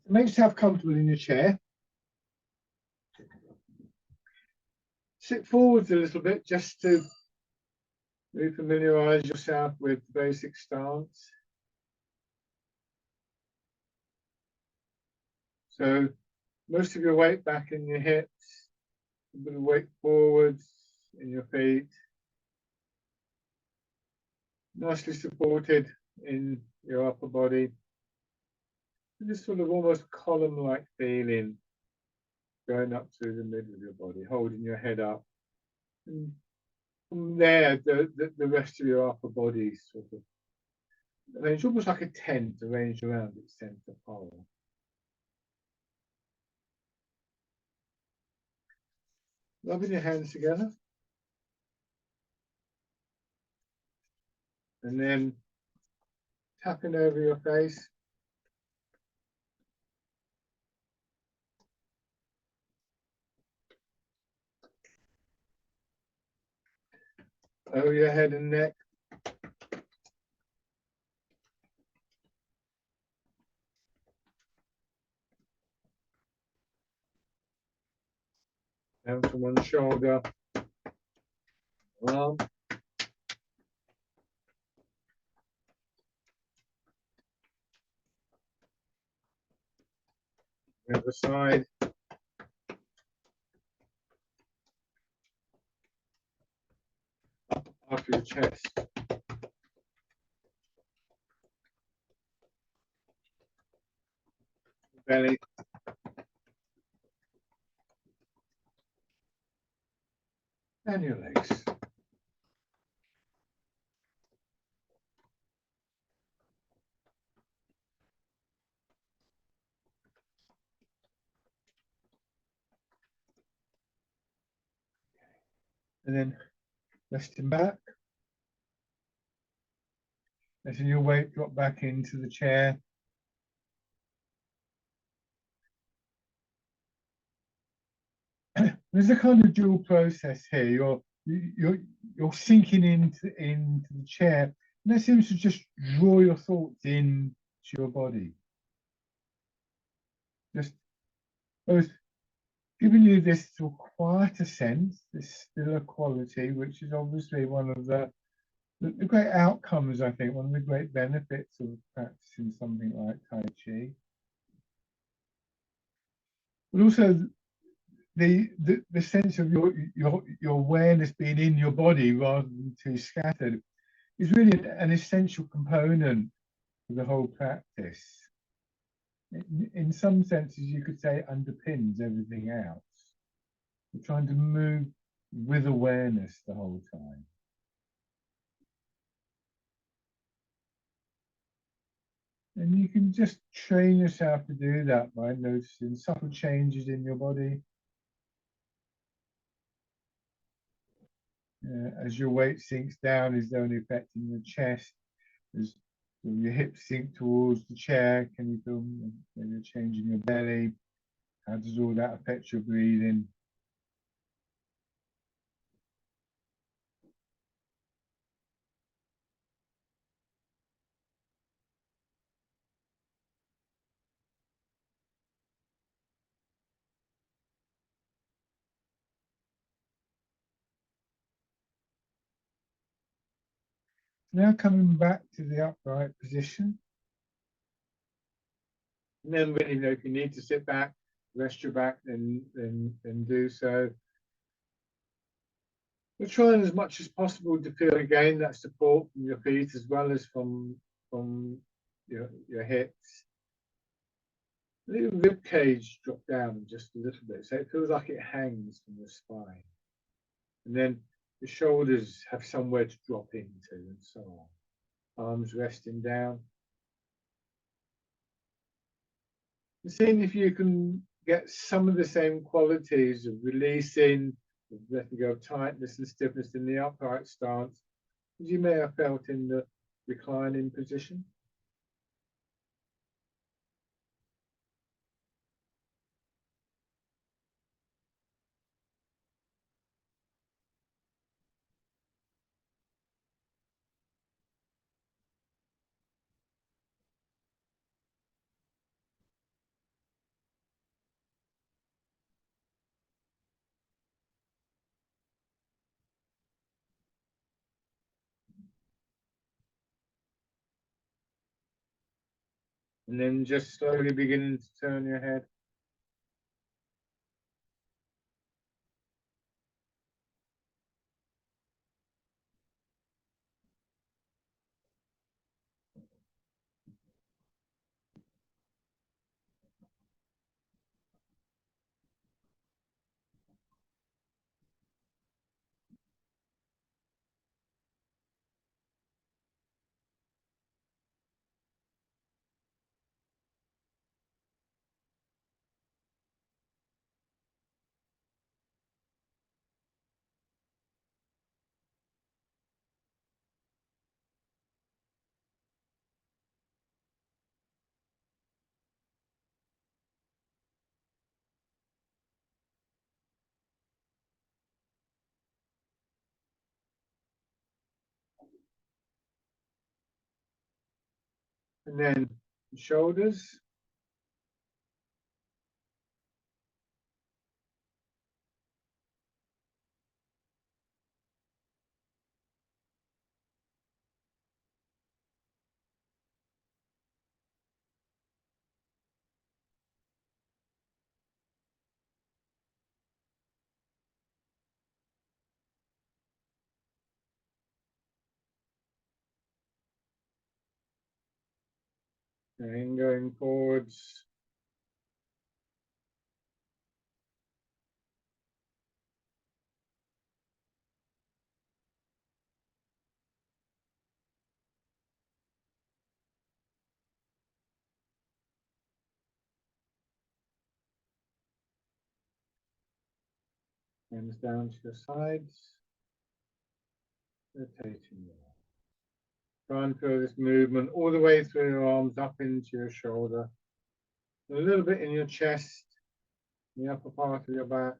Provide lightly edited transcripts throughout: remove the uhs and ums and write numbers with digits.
Make yourself comfortable in your chair. Sit forwards a little bit just to refamiliarize yourself with the basic stance. So most of your weight back in your hips, a bit of weight forwards in your feet. Nicely supported in your upper body. This sort of almost column-like feeling going up through the middle of your body, holding your head up. And from there, the rest of your upper body sort of arranged almost like a tent arranged around its center pole. Rubbing your hands together. And then tapping over your face. Over your head and neck. Down from one shoulder. Arm. The other side. Up off your chest. Belly. And your legs. And then resting back. Letting your weight drop back into the chair. There's a kind of dual process here. You're sinking into the chair, and that seems to just draw your thoughts into your body. Just both giving you this sort of quieter sense, this stiller quality, which is obviously one of the great outcomes, I think, one of the great benefits of practicing something like Tai Chi. But also the sense of your awareness being in your body rather than too scattered is really an essential component of the whole practice. In some senses, you could say it underpins everything else. You're trying to move with awareness the whole time. And you can just train yourself to do that by noticing subtle changes in your body. As your weight sinks down, is there any effect in your chest? As your hips sink towards the chair, can you feel maybe a change in your belly? How does all that affect your breathing? Now coming back to the upright position. And then really, if you need to sit back, rest your back, then do so. We're trying as much as possible to feel again that support from your feet as well as from your hips. The rib cage drop down just a little bit, so it feels like it hangs from the spine. And then the shoulders have somewhere to drop into, and so on. Arms resting down. And seeing if you can get some of the same qualities of releasing, of letting go of tightness and stiffness in the upright stance as you may have felt in the reclining position. And then just slowly beginning to turn your head. And then shoulders. And going forwards. Hands down to your sides. Rotating your arms. Try and feel this movement all the way through your arms up into your shoulder. A little bit in your chest, the upper part of your back.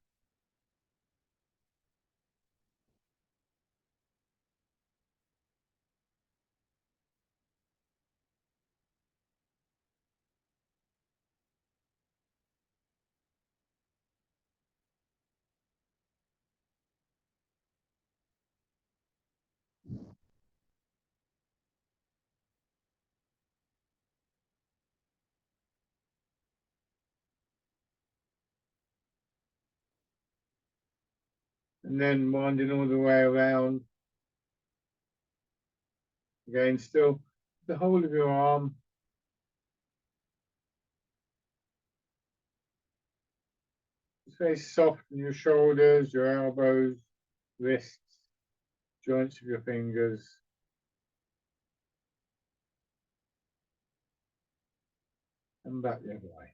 And then winding all the way around. Again, still the whole of your arm. It's very soft in your shoulders, your elbows, wrists, joints of your fingers. And back the other way.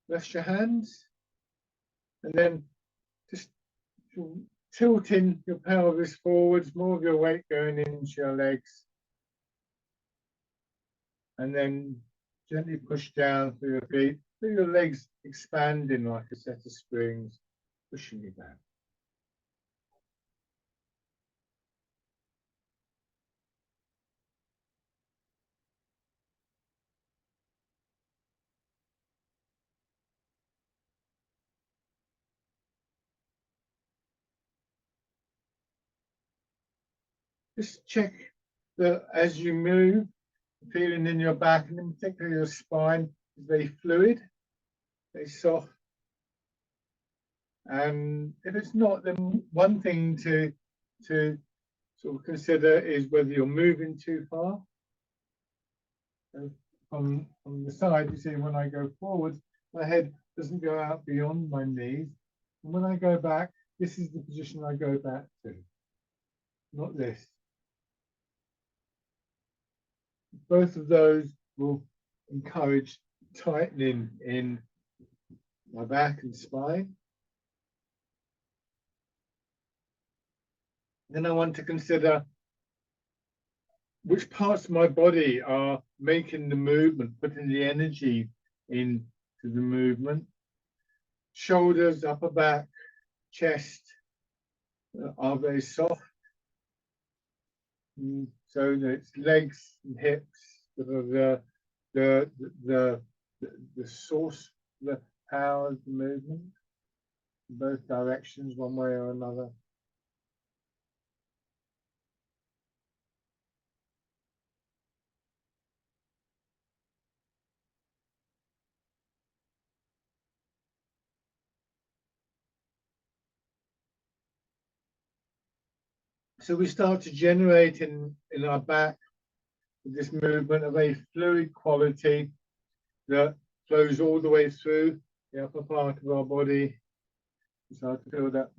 Rest your hands. And then just tilting your pelvis forwards, more of your weight going into your legs. And then gently push down through your feet, feel your legs expanding like a set of springs, pushing you back. Just check that as you move, feeling in your back and in particular your spine is very fluid, very soft. And if it's not, then one thing to sort of consider is whether you're moving too far. So from the side, you see when I go forward, my head doesn't go out beyond my knees. And when I go back, this is the position I go back to, not this. Both of those will encourage tightening in my back and spine. Then I want to consider which parts of my body are making the movement, putting the energy into the movement. Shoulders, upper back, chest are very soft. So that it's legs and hips that are the the the source, the power of the movement in both directions, one way or another. So we start to generate in our back this movement of a fluid quality that flows all the way through the upper part of our body. We start to feel that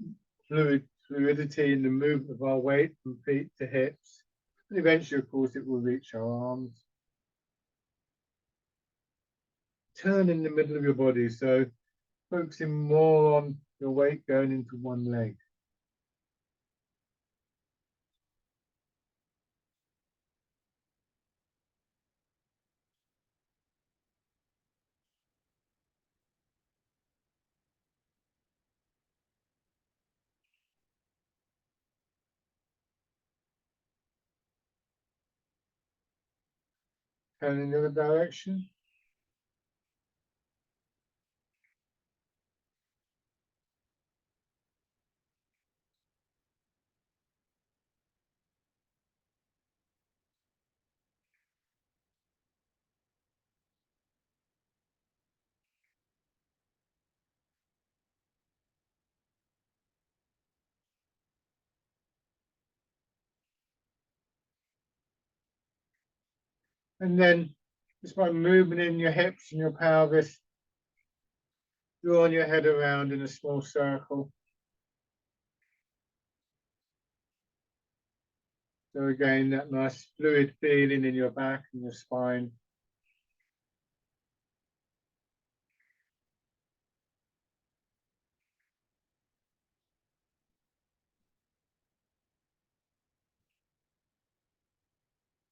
fluidity in the movement of our weight from feet to hips. And eventually, of course, it will reach our arms. Turn in the middle of your body, so focusing more on your weight going into one leg. Turn in the other direction. And then just by moving in your hips and your pelvis, drawing your head around in a small circle. So again, that nice fluid feeling in your back and your spine.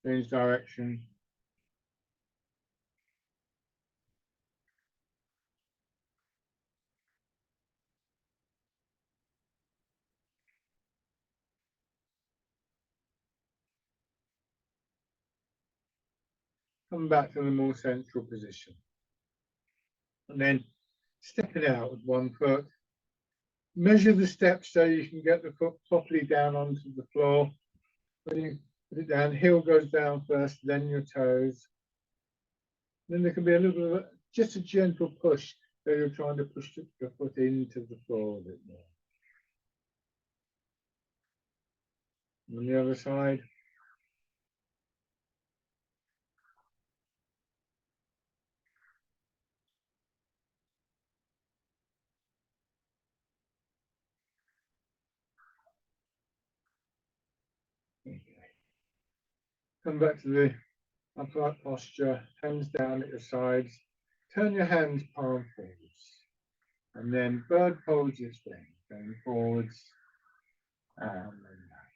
Change direction. Come back to the more central position. And then stepping out with one foot. Measure the steps so you can get the foot properly down onto the floor. When you put it down, heel goes down first, then your toes. Then there can be a little, just a gentle push, so you're trying to push your foot into the floor a bit more. On the other side. Come back to the upright posture, hands down at your sides. Turn your hands palm forwards. And then bird pose this way, going forwards and then back.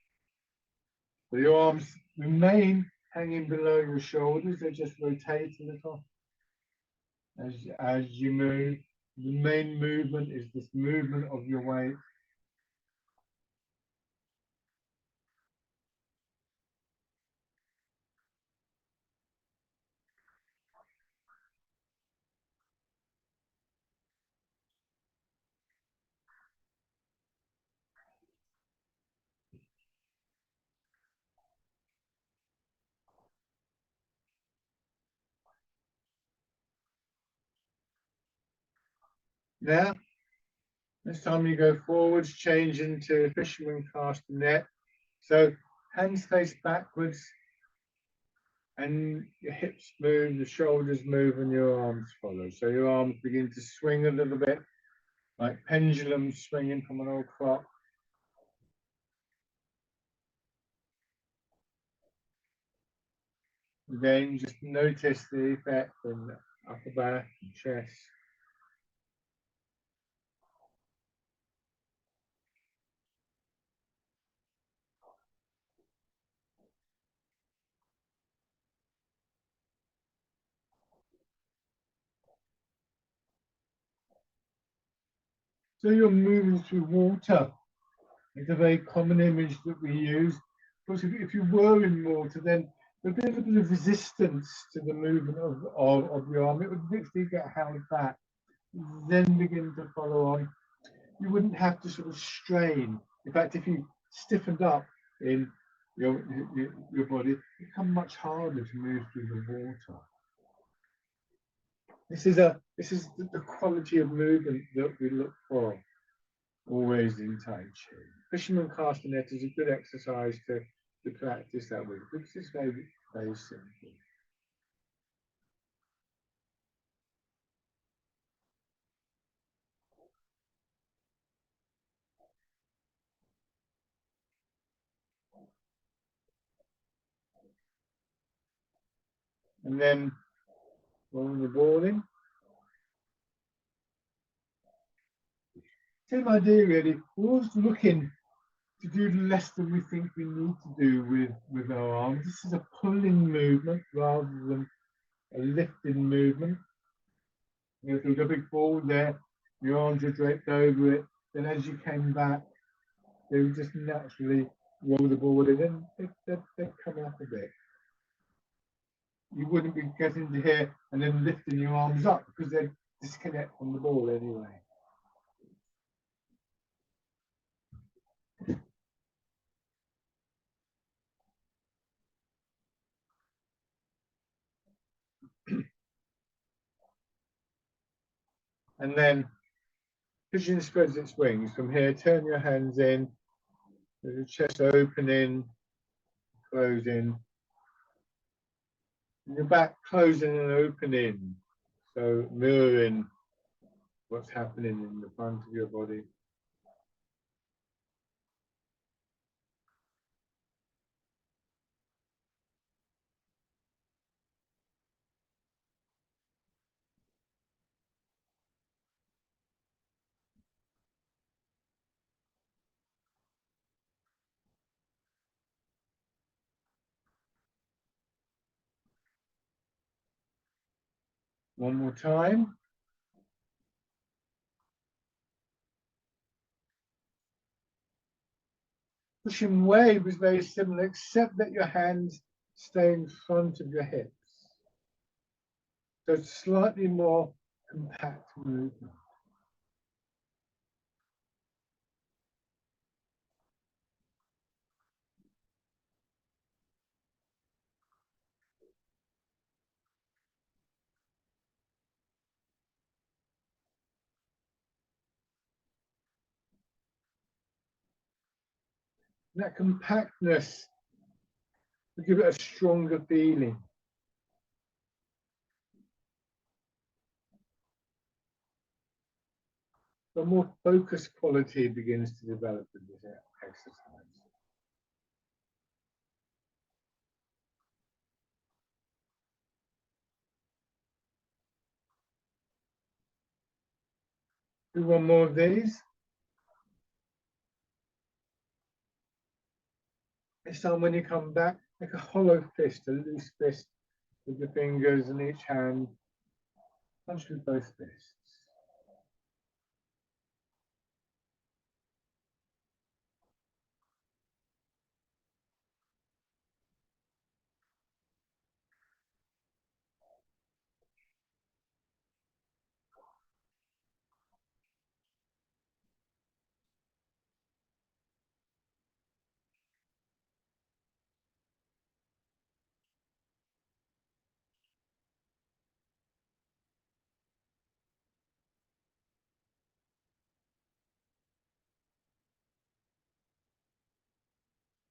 So your arms remain hanging below your shoulders, they just rotate a little as you move. The main movement is this movement of your weight. Now, this time you go forwards, change into fisherman castanet. So hands face backwards and your hips move, the shoulders move, and your arms follow. So your arms begin to swing a little bit, like pendulums swinging from an old clock. Again, just notice the effect on the upper back and chest. So you're moving through water. It's a very common image that we use. course, if you were in water, then there'd be a little bit of resistance to the movement of your arm. It would literally get held back, then begin to follow on. You wouldn't have to sort of strain. In fact, if you stiffened up in your body, it become much harder to move through the water. This is the quality of movement that we look for always in Tai Chi. Fisherman castanet is a good exercise to practice that with, because it's very, very simple. And then rolling the ball in. Same idea really. We're always looking to do less than we think we need to do with our arms. This is a pulling movement rather than a lifting movement. You know, the big ball there, your arms are draped over it. Then as you came back, they would just naturally roll the ball in and they'd come up a bit. You wouldn't be getting to here and then lifting your arms up because they'd disconnect from the ball anyway. And then pigeon spreads its wings. From here, turn your hands in, the chest opening, closing, and your back closing and opening. So mirroring what's happening in the front of your body. One more time. Pushing wave is very similar, except that your hands stay in front of your hips. So it's slightly more compact movement. That compactness will give it a stronger feeling. The more focused quality begins to develop in this exercise. Do one more of these. This time when you come back, make a hollow fist, a loose fist with your fingers in each hand. Punch with both fists.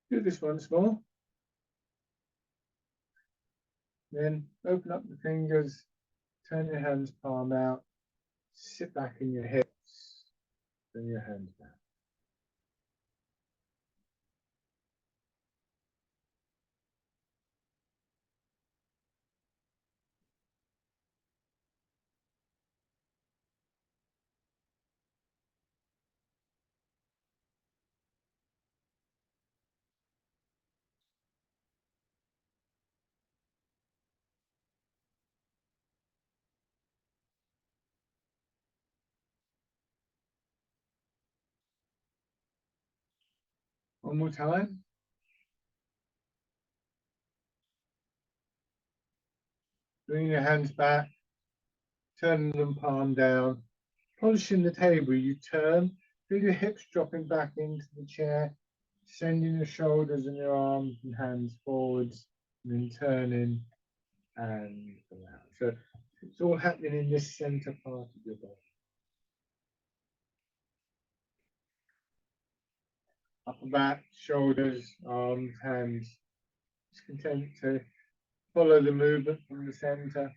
Do this once more. Then open up the fingers, turn your hands palm out, sit back in your hips, bring your hands back. One more time. Bring your hands back, turning them palm down, polishing the table. You turn, feel your hips dropping back into the chair, sending your shoulders and your arms and hands forwards, and then turning and around. So it's all happening in this center part of your body. Upper back, shoulders, arms, hands. Just content to follow the movement from the center.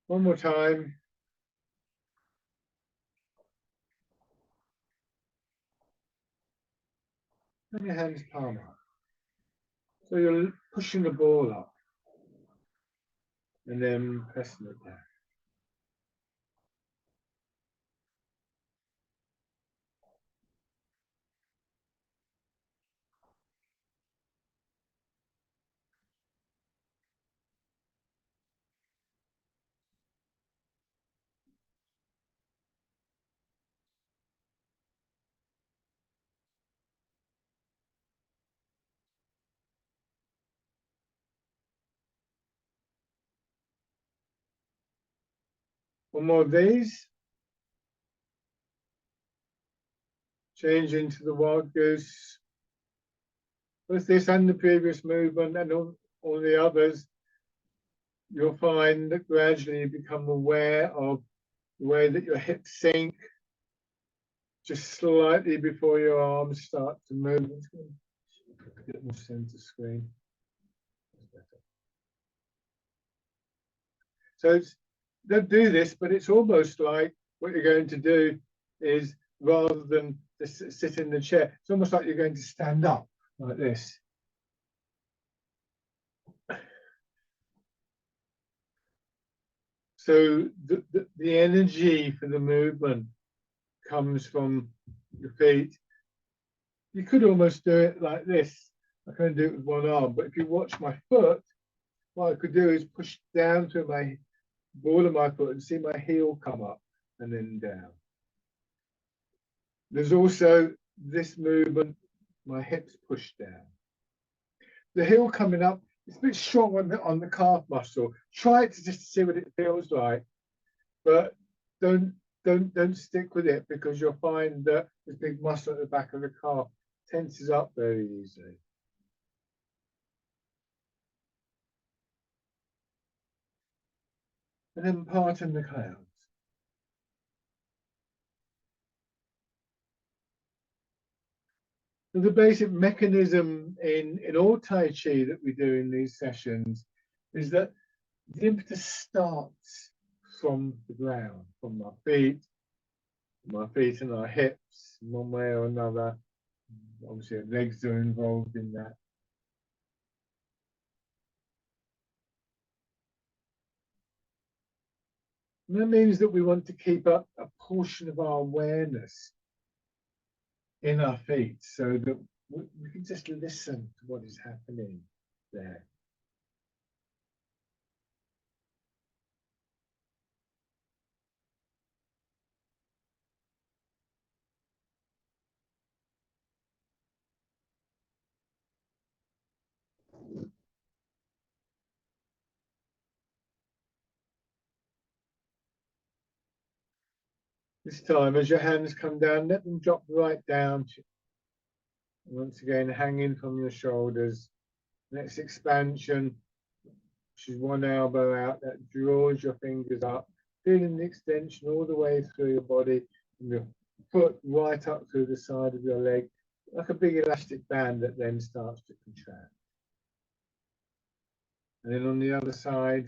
One more time. And your hands palm up. So you're pushing the ball up and then pressing it down. One more of these. Change into the wild goose. With this and the previous movement and all the others, you'll find that gradually you become aware of the way that your hips sink just slightly before your arms start to move. Get more center screen. So don't do this, but it's almost like what you're going to do is rather than just sit in the chair, it's almost like you're going to stand up like this. So the energy for the movement comes from your feet. You could almost do it like this. I can do it with one arm, but if you watch my foot, what I could do is push down through my ball of my foot and see my heel come up and then down. There's also this movement, my hips push down. The heel coming up, it's a bit strong on the calf muscle. Try it to just see what it feels like, but don't stick with it because you'll find that this big muscle at the back of the calf tenses up very easily. And then parting the clouds. So the basic mechanism in all Tai Chi that we do in these sessions is that the impetus starts from the ground, from our feet and our hips, one way or another. Obviously, legs are involved in that. And that means that we want to keep up a portion of our awareness in our feet so that we can just listen to what is happening there. This time, as your hands come down, let them drop right down. Once again, hanging from your shoulders. Next expansion, which is one elbow out, that draws your fingers up, feeling the extension all the way through your body, and your foot right up through the side of your leg, like a big elastic band that then starts to contract. And then on the other side,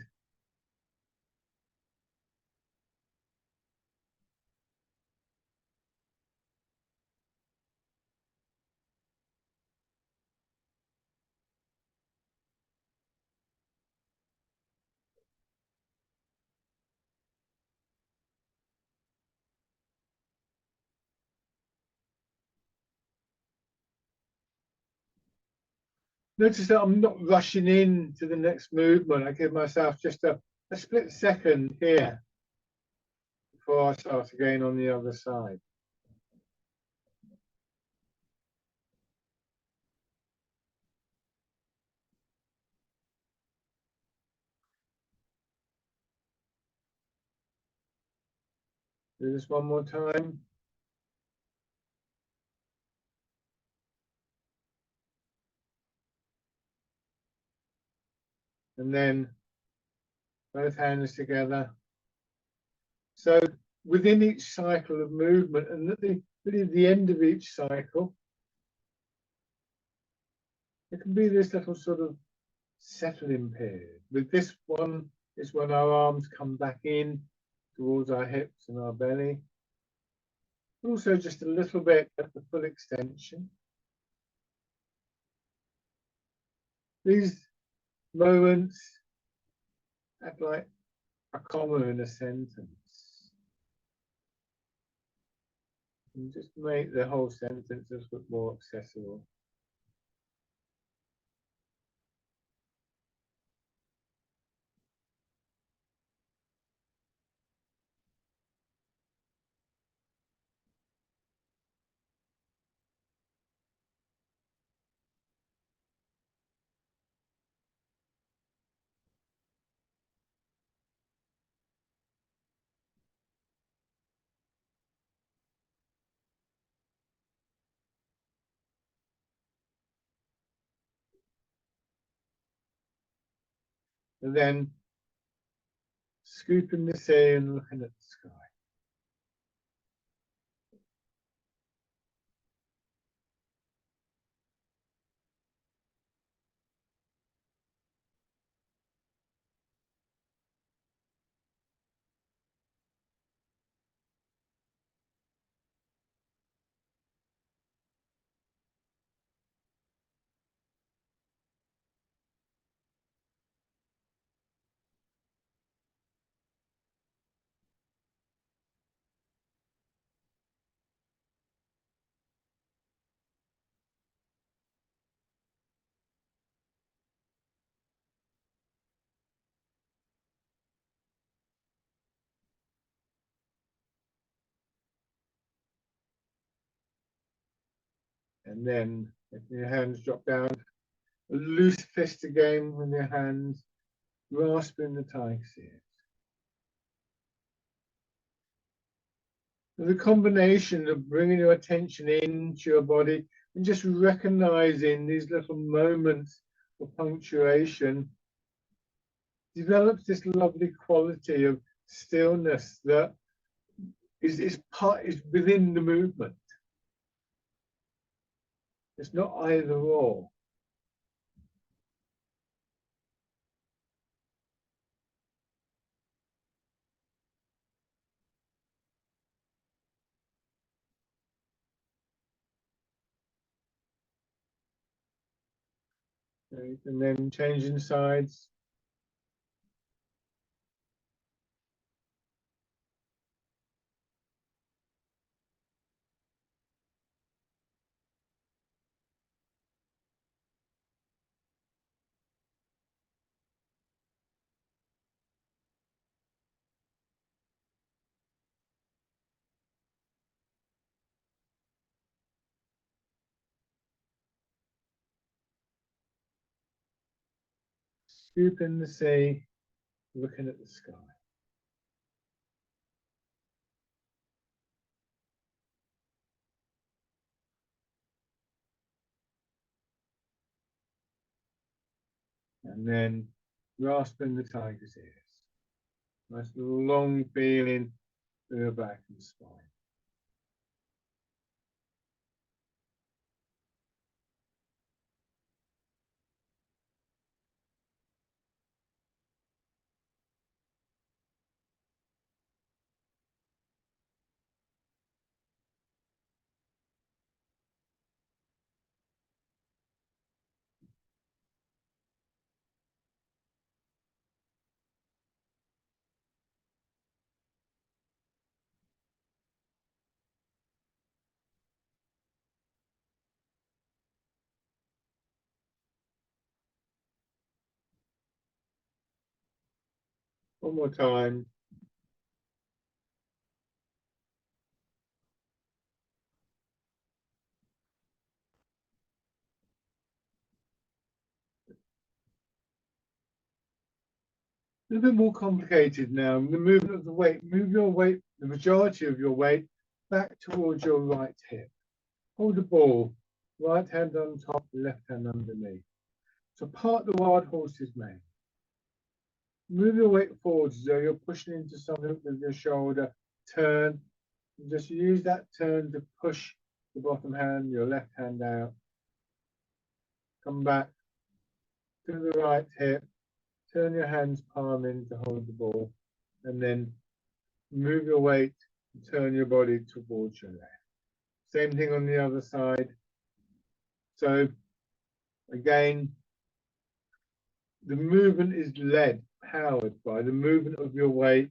Notice that I'm not rushing in to the next movement. I give myself just a split second here before I start again on the other side. Do this one more time. And then both hands together. So within each cycle of movement, and at really the end of each cycle, it can be this little sort of settling period. With this one is when our arms come back in towards our hips and our belly. Also just a little bit at the full extension. These moments act like a comma in a sentence. And just make the whole sentence a little bit more accessible. And then scooping the sea and looking at the sky. And then if your hands drop down, a loose fist again with your hands, grasping the tiger ears. The combination of bringing your attention into your body and just recognizing these little moments of punctuation develops this lovely quality of stillness that is within the movement. It's not either or. Right? And then changing sides. Scooping the sea, looking at the sky. And then grasping the tiger's ears. Nice long feeling through your back and spine. One more time. A little bit more complicated now. The movement of the weight. Move your weight, the majority of your weight, back towards your right hip. Hold the ball. Right hand on top, left hand underneath. So part the wild horse's mane. Move your weight forwards as though you're pushing into something with your shoulder. Turn. And just use that turn to push the bottom hand, your left hand out. Come back to the right hip. Turn your hands palm in to hold the ball. And then move your weight and turn your body towards your left. Same thing on the other side. So again, the movement is led, powered by the movement of your weight,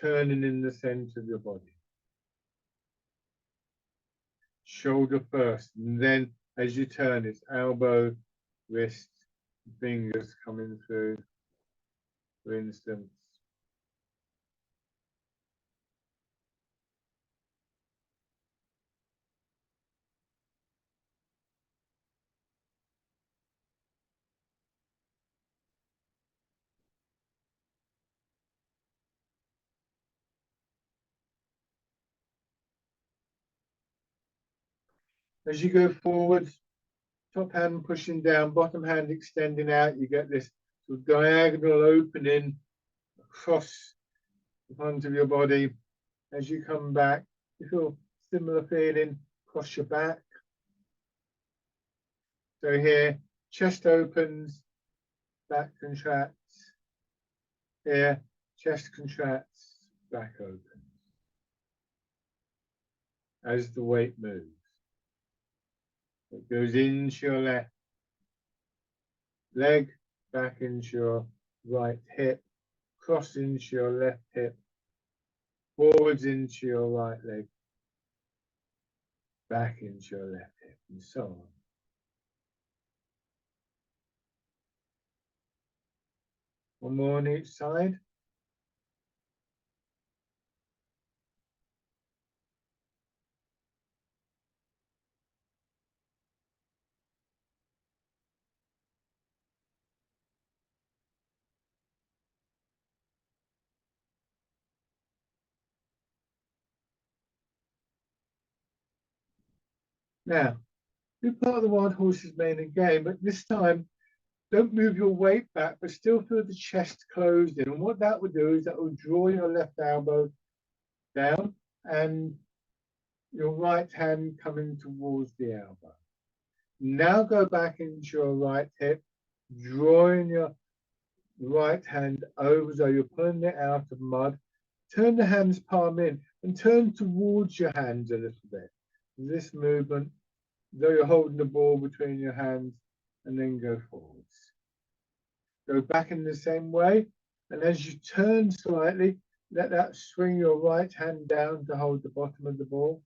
turning in the center of your body. Shoulder first, and then as you turn, it's elbow, wrist, fingers coming through, for instance. As you go forward, top hand pushing down, bottom hand extending out, you get this sort of diagonal opening across the front of your body. As you come back, you feel similar feeling across your back. So here, chest opens, back contracts. Here, chest contracts, back opens. As the weight moves. It goes into your left leg, back into your right hip, cross into your left hip, forwards into your right leg, back into your left hip, and so on. One more on each side. Now, do part of the wild horse's mane again, but this time don't move your weight back, but still feel the chest closed in. And what that would do is that will draw your left elbow down and your right hand coming towards the elbow. Now go back into your right hip, drawing your right hand over so you're pulling it out of mud. Turn the hands palm in and turn towards your hands a little bit. This movement, though you're holding the ball between your hands, and then go forwards. Go back in the same way, and as you turn slightly, let that swing your right hand down to hold the bottom of the ball.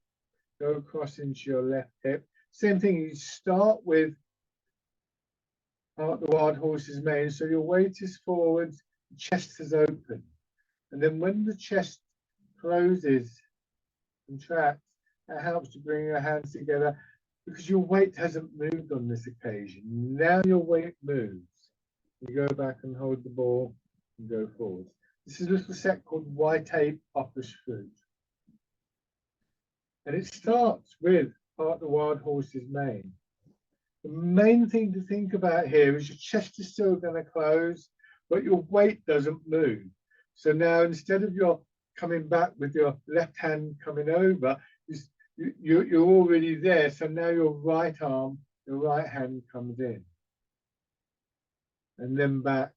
Go across into your left hip. Same thing, you start with part the wild horse's mane, so your weight is forwards, the chest is open. And then when the chest closes, contracts, that helps to bring your hands together because your weight hasn't moved on this occasion. Now your weight moves. You go back and hold the ball and go forward. This is a little set called Y-tape upper fruit. And it starts with part the wild horse's mane. The main thing to think about here is your chest is still going to close, but your weight doesn't move. So now instead of your coming back with your left hand coming over, you're already there. So now your right arm, your right hand comes in. And then back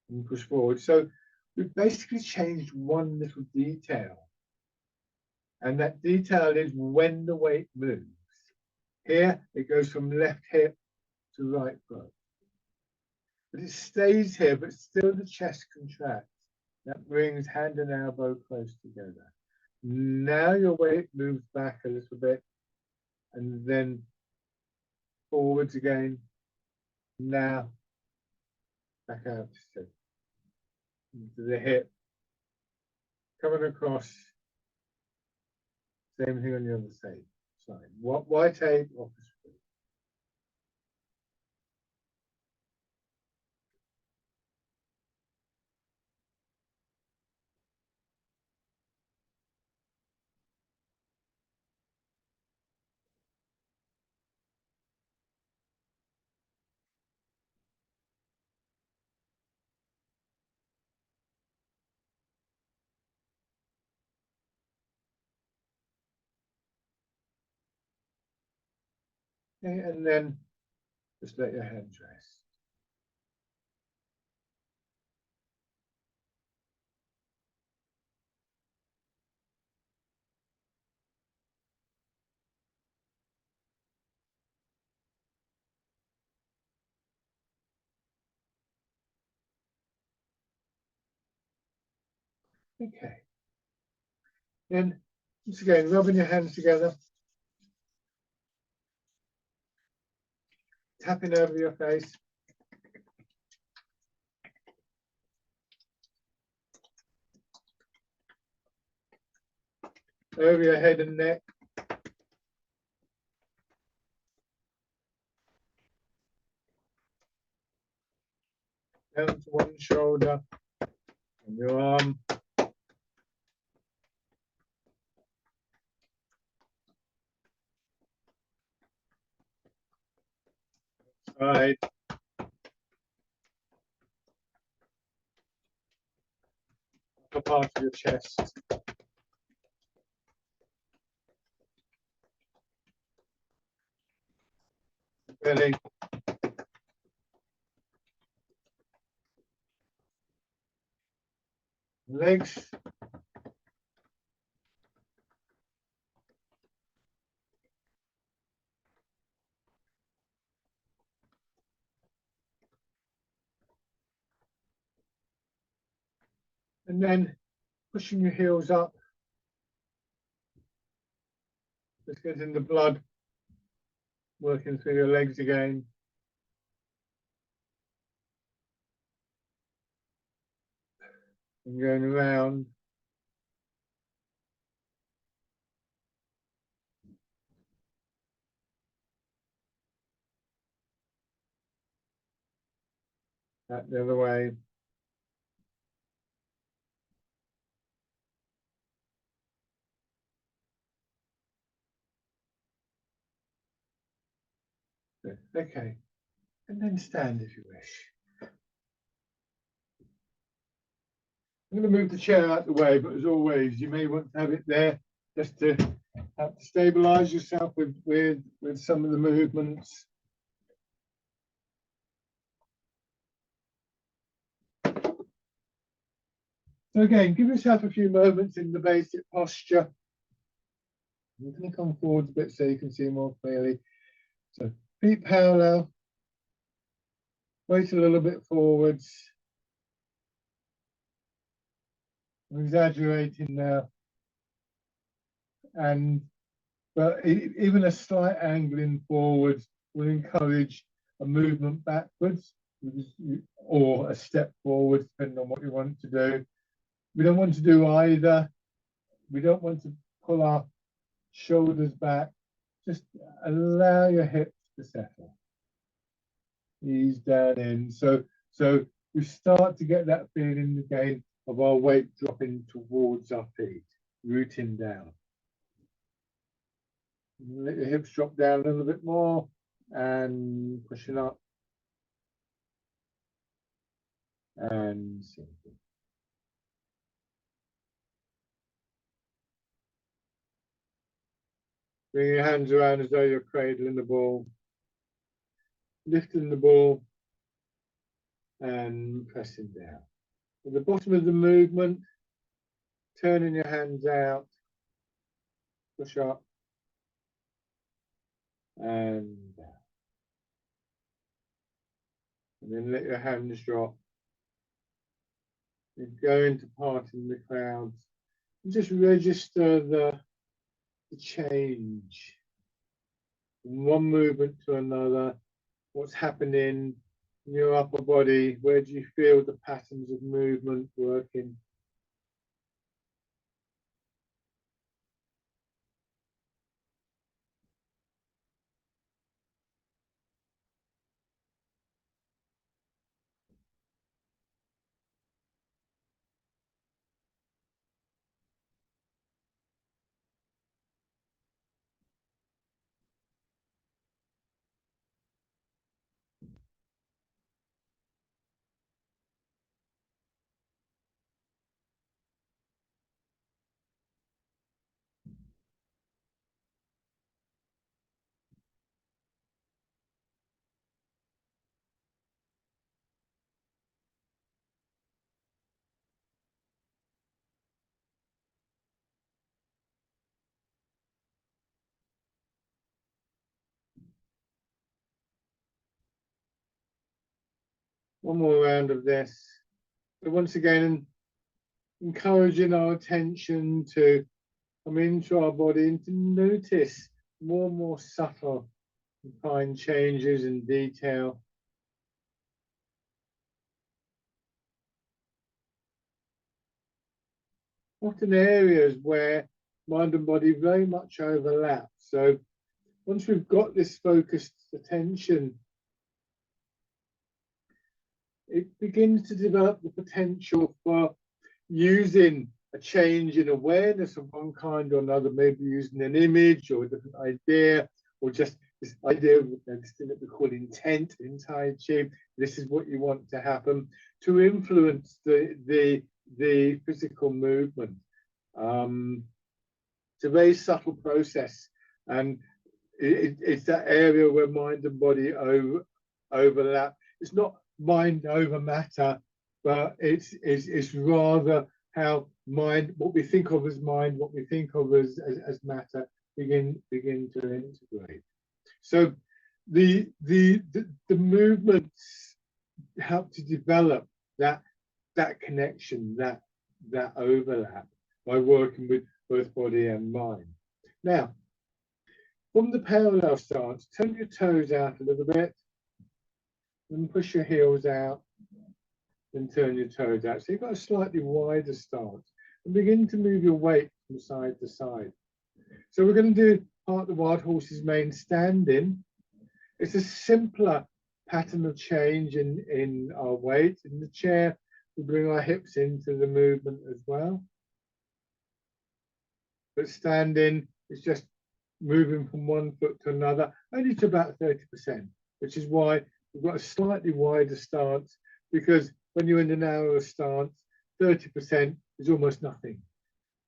and push forward. So we've basically changed one little detail. And that detail is when the weight moves. Here, it goes from left hip to right foot. But it stays here, but still the chest contracts. That brings hand and elbow close together. Now your weight moves back a little bit and then forwards again. Now back out to into the hip, coming across. Same thing on the other side. Why take off the screw? Okay, and then just let your hands rest. Okay. Then, once again, rubbing your hands together, tapping over your face. Over your head and neck. Down to one shoulder and your arm. Side. Upper part of your chest. Belly. Legs. And then pushing your heels up. Just getting the blood working through your legs again. And going around. Back the other way. Good. Okay. And then stand if you wish. I'm going to move the chair out the way, but as always, you may want to have it there just to help to stabilize yourself with some of the movements. So again, give yourself a few moments in the basic posture. I'm going to come forward a bit so you can see more clearly. So feet parallel, weight a little bit forwards. I'm exaggerating now. But even a slight angling forwards will encourage a movement backwards or a step forward, depending on what you want to do. We don't want to do either. We don't want to pull our shoulders back. Just allow your hips to settle. Ease down in. So we start to get that feeling again of our weight dropping towards our feet, rooting down. Let your hips drop down a little bit more and pushing up and sinking. Bring your hands around as though you're cradling the ball, lifting the ball and pressing down. At the bottom of the movement, turning your hands out, push up and down. And then let your hands drop. And go into parting the clouds. And just register the change from one movement to another, what's happening In your upper body, where do you feel the patterns of movement working? One more round of this. So once again, encouraging our attention to come into our body and to notice more and more subtle and fine changes in detail. Often areas where mind and body very much overlap. So once we've got this focused attention, it begins to develop the potential for using a change in awareness of one kind or another, maybe using an image or a different idea, or just this idea of this thing that we call intent in Tai Chi. This is what you want to happen to influence the physical movement. It's a very subtle process, and it's that area where mind and body overlap. It's not mind over matter, but it's rather how mind, what we think of as mind, what we think of as matter, begin to integrate. So the movements help to develop that connection, that overlap, by working with both body and mind. Now, from the parallel stance, turn your toes out a little bit, and push your heels out, then turn your toes out. So you've got a slightly wider stance, and begin to move your weight from side to side. So we're going to do part of the Wild Horse's Mane standing. It's a simpler pattern of change in our weight. In the chair, we bring our hips into the movement as well. But standing is just moving from one foot to another, only to about 30%, which is why we've got a slightly wider stance, because when you're in the narrower stance, 30% is almost nothing.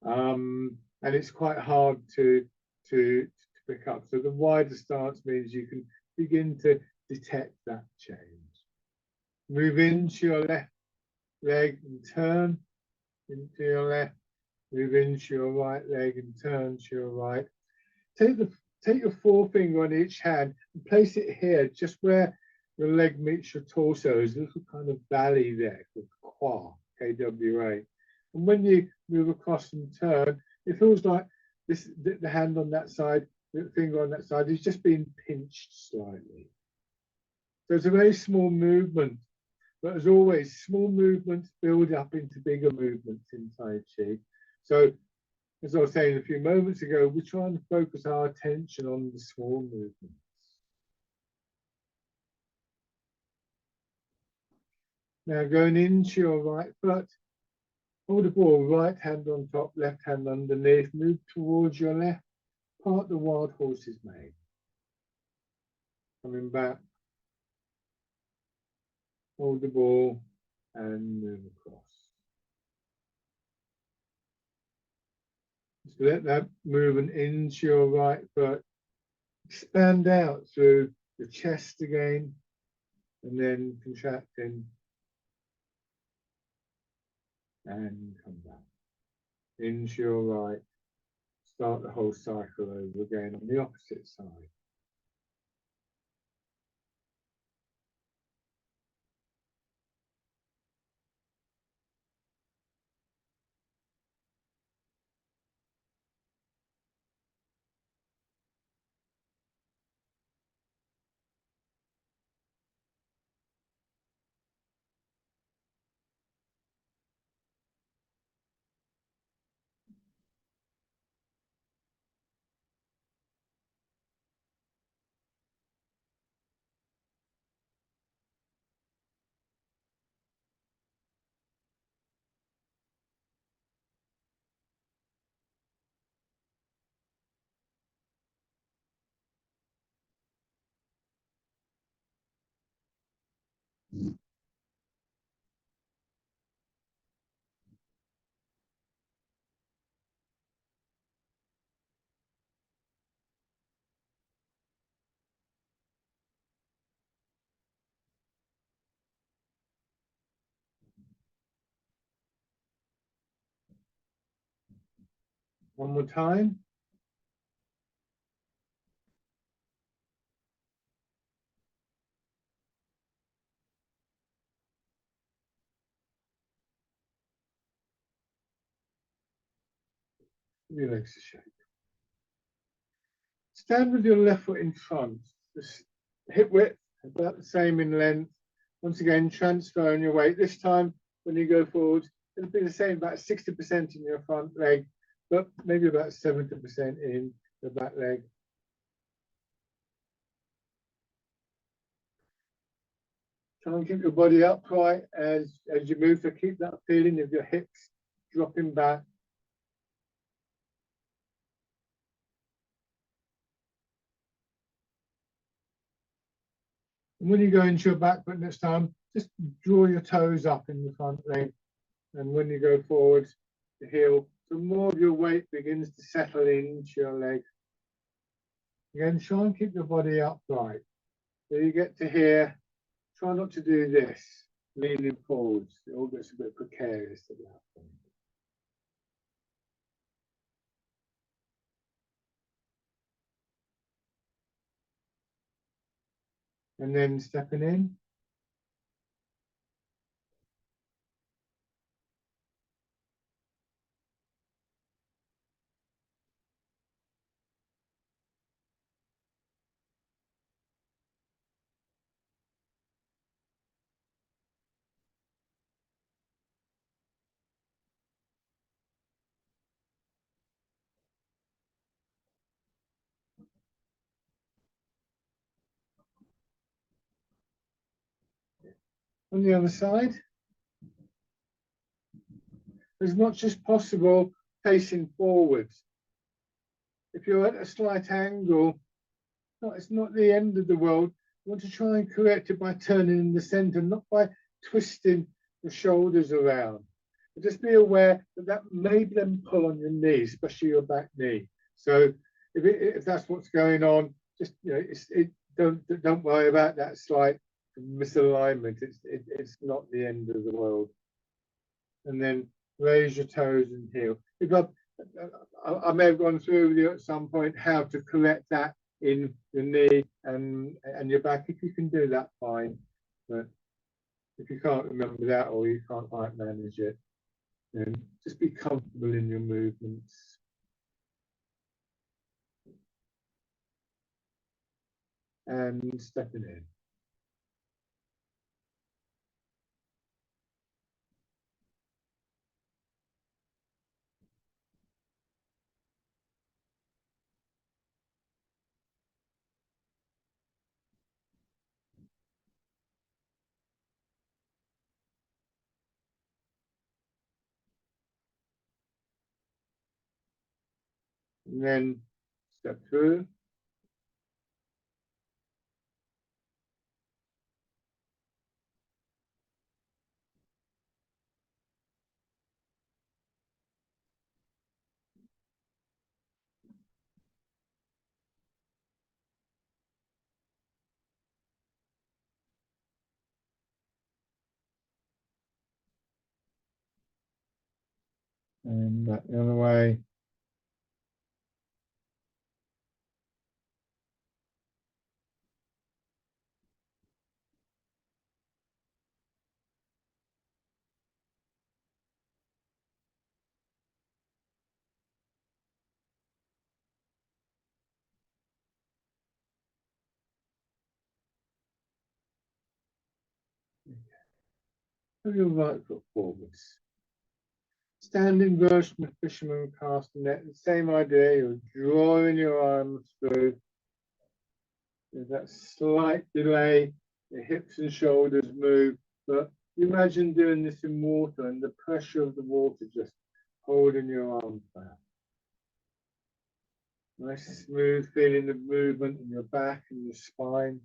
And it's quite hard to pick up. So the wider stance means you can begin to detect that change. Move into your left leg and turn into your left. Move into your right leg and turn to your right. Take your forefinger on each hand and place it here, just where your leg meets your torso. There's a little kind of valley there called Kwa, KWA. And when you move across and turn, it feels like the hand on that side, the finger on that side is just being pinched slightly. So it's a very small movement, but as always, small movements build up into bigger movements in Tai Chi. So as I was saying a few moments ago, we're trying to focus our attention on the small movements. Now going into your right foot, hold the ball, right hand on top, left hand underneath, move towards your left, part the Wild Horse's Mane. Coming back, hold the ball and move across. So let that movement into your right foot expand out through the chest again, and then contracting and come back. Into your right, start the whole cycle over again on the opposite side. One more time. Your legs are shake. Stand with your left foot in front. Just hip width about the same in length. Once again, transferring your weight. This time, when you go forward, it'll be the same, about 60% in your front leg, but maybe about 70% in the back leg. Try and keep your body upright as you move, so keep that feeling of your hips dropping back. And when you go into your back foot next time, just draw your toes up in the front leg. And when you go forward, the heel, so more of your weight begins to settle into your leg. Again, try and keep your body upright. So you get to here, try not to do this, leaning forwards. It all gets a bit precarious at that point. And then stepping in. On the other side, as much as possible, facing forwards. If you're at a slight angle, it's not the end of the world. You want to try and correct it by turning in the center, not by twisting the shoulders around. But just be aware that that may then pull on your knee, especially your back knee. So if that's what's going on, just don't worry about that slight misalignment. It's not the end of the world. And then raise your toes and heel. If I may have gone through with you at some point how to correct that in your knee and your back. If you can do that, fine. But if you can't remember that or you can't quite manage it, then just be comfortable in your movements. And stepping in. And then step through. And back the other way. Put your right foot forwards. Standing version of fisherman castanet, the same idea, you're drawing your arms through. There's that slight delay, the hips and shoulders move, but imagine doing this in water and the pressure of the water just holding your arms back. Nice smooth feeling of movement in your back and your spine.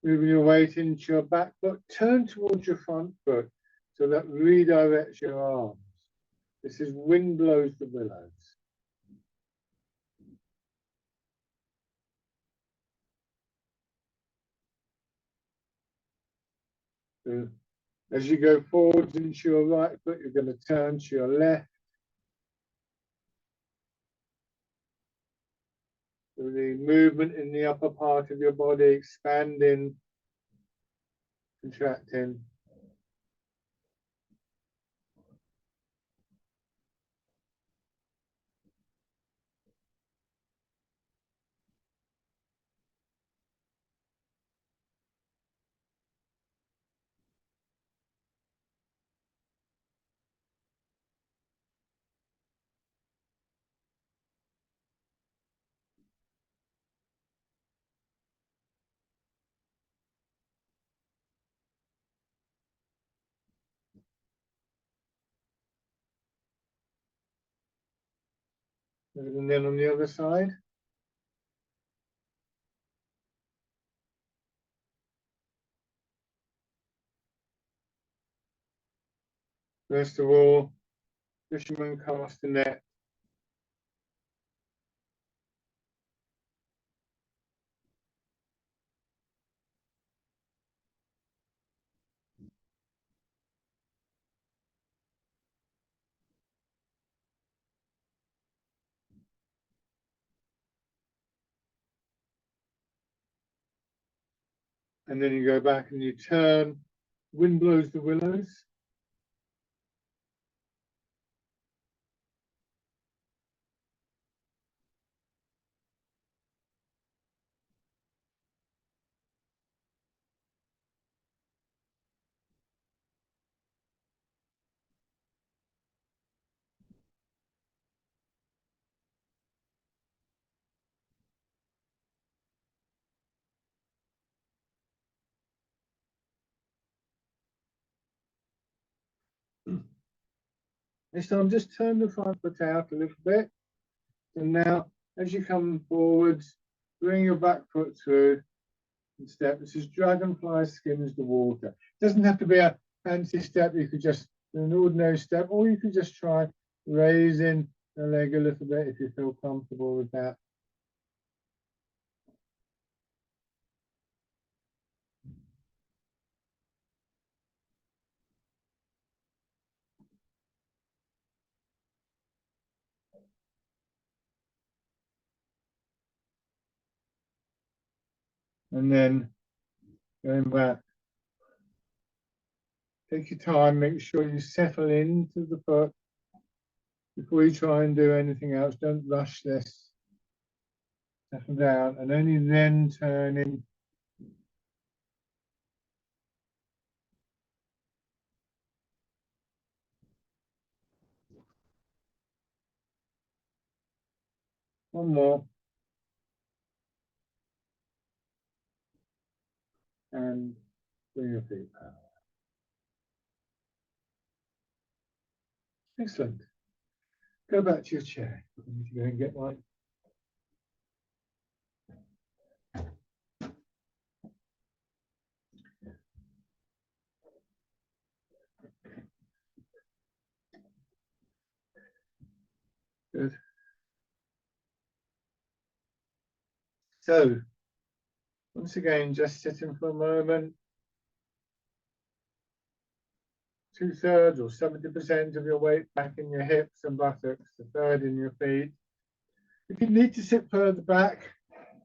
Moving your weight into your back foot, turn towards your front foot so that redirects your arms. This is wind blows the willows. So as you go forwards into your right foot, you're going to turn to your left. So the movement in the upper part of your body, expanding, contracting. And then on the other side. First of all, fisherman cast a net. And then you go back and you turn. Wind blows the willows. This time, just turn the front foot out a little bit. And now, as you come forwards, bring your back foot through and step. This is dragonfly skims the water. It doesn't have to be a fancy step. You could just do an ordinary step, or you could just try raising the leg a little bit if you feel comfortable with that. And then going back. Take your time, make sure you settle into the foot before you try and do anything else. Don't rush this. Settle down and only then turn in. One more. And bring your feet back. Excellent. Go back to your chair. You need to go and get one. Good. So, once again, just sitting for a moment. 2/3 or 70% of your weight back in your hips and buttocks, a third in your feet. If you need to sit further back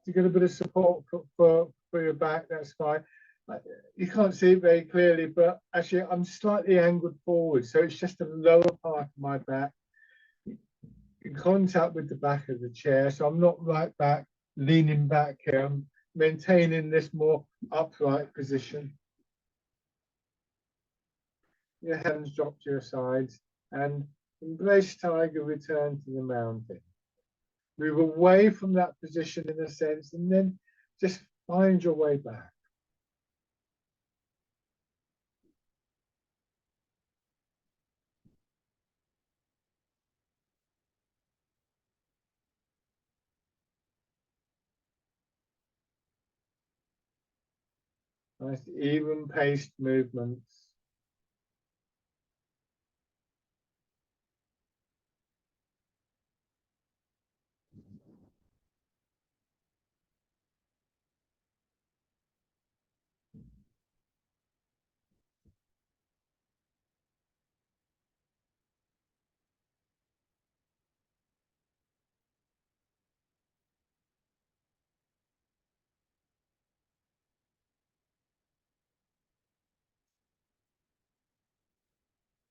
to get a bit of support for your back, that's fine. You can't see it very clearly, but actually I'm slightly angled forward, so it's just the lower part of my back in contact with the back of the chair. So I'm not right back, leaning back here. I'm maintaining this more upright position. Your hands drop to your sides and embrace tiger, return to the mountain. Move away from that position in a sense, and then just find your way back. Nice even paced movements.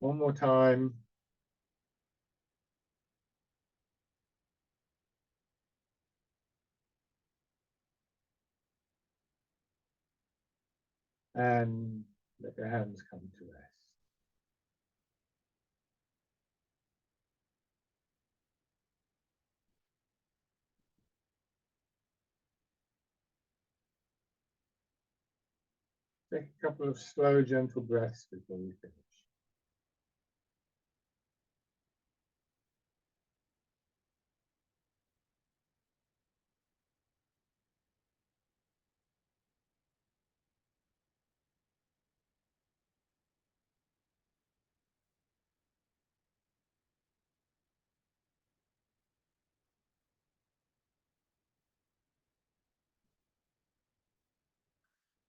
One more time. And let your hands come to rest. Take a couple of slow, gentle breaths before we finish.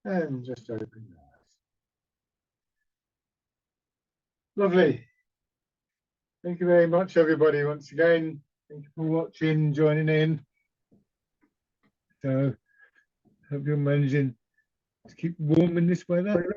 And just open your eyes. Lovely. Thank you very much, everybody, once again. Thank you for watching, joining in. So, hope you're managing to keep warm in this weather.